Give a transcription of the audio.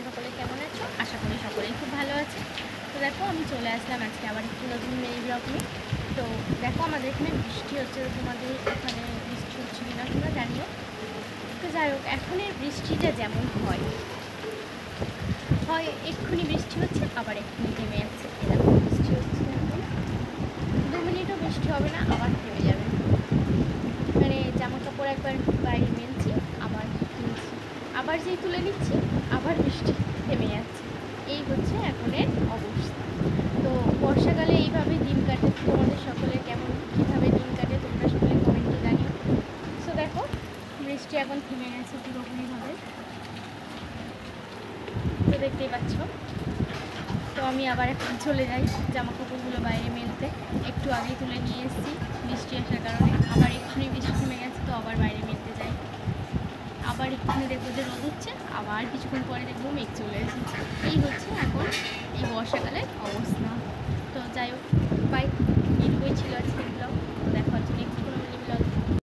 সকলে কেমন আছো? আশা করি সকলেই খুব ভালো আছে। তো দেখো আমি চলে আসলাম আজকে আবার একটি নতুন মিনি ব্লগ নিয়ে। তো দেখো আমাদের এখানে বৃষ্টি হচ্ছে, তোমাদের এখানে বৃষ্টি হচ্ছে কিনা তোমরা জানিও। তো যাই হোক, এখন এই বৃষ্টিটা যেমন হয় এক্ষুনি বৃষ্টি হচ্ছে, আবার এক্ষুনি থেমে যাচ্ছে। এরকম বৃষ্টি হচ্ছে, এখন 2 মিনিটও বৃষ্টি হবে না, আবার থেমে যাবে। মানে জামা কাপড় একবার বাইরে মেলছি, আবার তুলছি, আবার যেই তুলে নিচ্ছি, আবার বৃষ্টি থেমে যাচ্ছে। এই হচ্ছে এখনের অবস্থা। তো বর্ষাকালে এইভাবে দিন কাটে। তোমাদের সকলের কেমন কীভাবে দিন কাটে তোমরা সকলে কমেন্টে জানিও। সো দেখো বৃষ্টি এখন থেমে গেছে পুরোপুরিভাবে, তো দেখতেই পাচ্ছ। তো আমি আবার এখন চলে যাই জামা কাপড়গুলো বাইরে মেলতে। একটু আগেই তুলে নিয়ে এসেছি, বৃষ্টি আসার কারণে আবার এক্ষুনি বৃষ্টি থেমে গেছে, তো আবার বাইরে মেলতে যাই। আবার এক্ষুনি দেখবো যে রোদ হচ্ছে, আবার কিছুক্ষণ পরে দেখবো মেঘ চলে এসেছে। এই হচ্ছে এখন এই বর্ষাকালের অবস্থা।